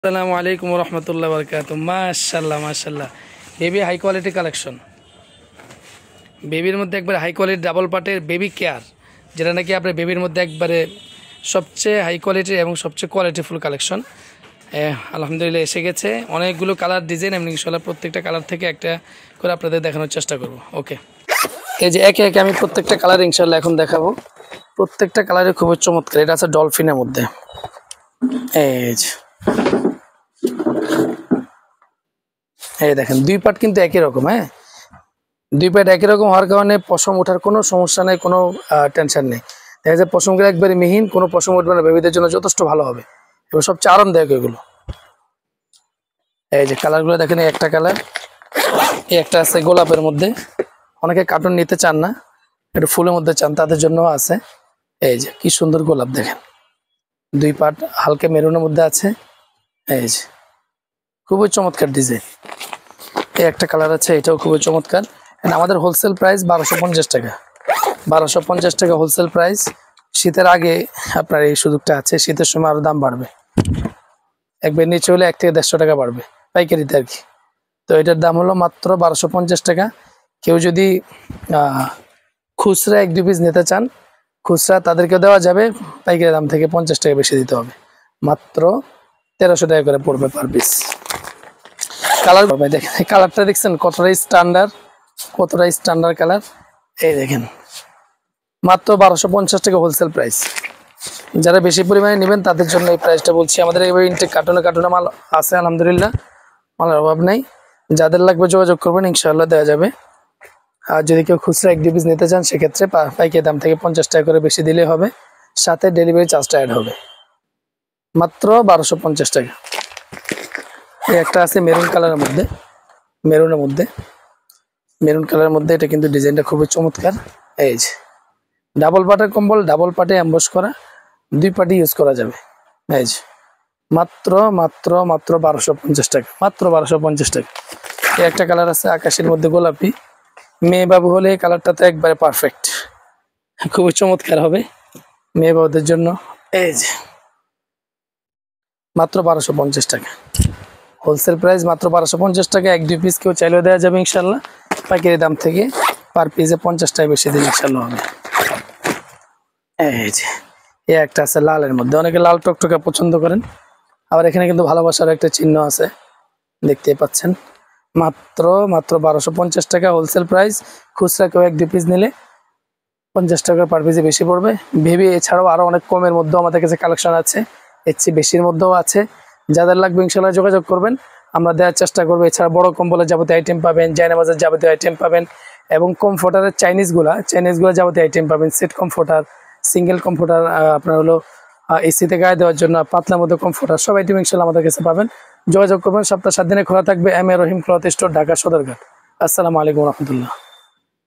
আসসালামু আলাইকুম রহমতুল্লাহ বরকাত। মাশাল্লাহ মাশাল্লাহ, বেবি হাই কোয়ালিটি কালেকশন। বেবির মধ্যে একবারে হাই কোয়ালিটি ডাবল পার্টের বেবি কেয়ার, যেটা নাকি আপনার বেবির মধ্যে একবারে সবচেয়ে হাই কোয়ালিটির এবং সবচেয়ে কোয়ালিটিফুল কালেকশন। আলহামদুলিল্লাহ এসে গেছে অনেকগুলো কালার ডিজাইন, এমনি ইনশাল্লাহ প্রত্যেকটা কালার থেকে একটা করে আপনাদের দেখানোর চেষ্টা করব। ওকে, এই যে একে একে আমি প্রত্যেকটা কালার ইনশাল্লাহ এখন দেখাবো। প্রত্যেকটা কালারে খুবই চমৎকার। এটা আছে ডলফিনের মধ্যে। এই দেখেন দুই পার্ট কিন্তু একই রকম। দুই পার্ট একই রকম হওয়ার কারণে পশম ওঠার কোনো সমস্যা নেই, কোনো টেনশন নেই। দেখা যায় পশমগুলো একবারে মিহিন, কোনো পশম উঠবে না, বেবিদের জন্য যথেষ্ট ভালো হবে এবং সবচেয়ে আরামদায়ক এগুলো। এই যে কালারগুলো দেখেন, একটা কালার, এই একটা আছে গোলাপের মধ্যে। অনেকে কার্টুন নিতে চান না, একটু ফুলের মধ্যে চান, তাদের জন্য আছে। এই যে কি সুন্দর গোলাপ দেখেন, দুই পার্ট হালকা মেরুনের মধ্যে আছে। এই যে খুবই চমৎকার ডিজাইন। এই একটা কালার আছে, এটাও খুবই চমৎকার। আমাদের হোলসেল প্রাইস 1250 টাকা। 1250 টাকা হোলসেল প্রাইস। শীতের আগে আপনার এই সুযোগটা আছে, শীতের সময় আরো দাম বাড়বে। একবার নিচে হলে 1 থেকে 150 টাকা বাড়বে পাইকারিতে আর কি। তো এটার দাম হলো মাত্র 1250 টাকা। কেউ যদি খুচরা 1-2 পিস নিতে চান, খুচরা তাদেরকে দেওয়া যাবে, পাইকারি দাম থেকে 50 টাকা বেশি দিতে হবে। মাত্র 1300 টাকা করে পড়বে পার পিস। কালার দেখেন, কালারটা দেখছেন কতটাই স্ট্যান্ডার্ড কালার। এই দেখেন মাত্র 1250 টাকা হোলসেল প্রাইস। যারা বেশি পরিমাণে নেবেন তাদের জন্য এই প্রাইসটা বলছি। আমাদের এইভাবে ইনটেক কার্টুনে মাল আছে আলহামদুলিল্লাহ, মালের অভাব নাই। যাদের লাগবে যোগাযোগ করবেন, ইনশাআল্লাহ দেওয়া যাবে। আর যদি কেউ খুচরা 1-2 পিস নিতে চান, সেক্ষেত্রে পাইকারি দাম থেকে 50 টাকা করে বেশি দিলে হবে, সাথে ডেলিভারি চার্জটা অ্যাড হবে। মাত্র 1250 টাকা। এই একটা আছে মেরুন কালারের মধ্যে, মেরুন কালারের মধ্যে। এটা কিন্তু ডিজাইনটা খুবই চমৎকার। এই যে ডাবল পাটের কম্বল, ডাবল পাটে অ্যাম্বস করা, দুই পাটে ইউজ করা যাবে। এই যে মাত্র 1250 টাকা, মাত্র 1250 টাকা। এই একটা কালার আছে আকাশের মধ্যে গোলাপি, মেয়ে বাবু হলে এই কালারটা তো একবারে পারফেক্ট, খুবই চমৎকার হবে মেয়ে বাবুদের জন্য। এই যে মাত্র 1250 টাকা হোলসেল প্রাইস, মাত্র 1250 টাকা। 1-2 পিস কেউ চাইলেও দেওয়া যাবে ইনশাল্লাহ, পাইকারি দাম থেকে পার পিসে 50 টাকা বেশি দিন ইনশাল্লাহ হবে। এই যে এই একটা আছে লালের মধ্যে, অনেকে লাল টকটকা পছন্দ করেন। আবার এখানে কিন্তু ভালোবাসার একটা চিহ্ন আছে, দেখতেই পাচ্ছেন। মাত্র 1250 টাকা হোলসেল প্রাইস। খুচরা কেউ 1-2 পিস নিলে 50 টাকা পার পিসে বেশি পড়বে। ভেবে এছাড়াও আরো অনেক কমের মধ্যেও আমাদের কাছে কালেকশন আছে, এর চেয়ে বেশির মধ্যেও আছে। যাদের লাগবে ইনশাল্লাহ যোগাযোগ করবেন, আমরা দেওয়ার চেষ্টা করবো। এছাড়া বড় কম্বলের যাবতীয় আইটেম পাবেন, জায়নামাজের যাবতীয় আইটেম পাবেন, এবং কমফোর্টারের চাইনিজগুলো যাবতীয় আইটেম পাবেন। সেট কমফোর্টার, সিঙ্গেল কমফোর্টার, আপনার হলো এসিতে গায়ে দেওয়ার জন্য পাতলার মধ্যে কমফোর্টার, সব আইটেম ইনশাল্লাহ আমাদের কাছে পাবেন। যোগাযোগ করবেন। সপ্তাহ 7 দিনে খোলা থাকবে M A Rahim cloth store, Dhaka Sadarghat. আসসালামু আলাইকুম রহমতুল্লাহ।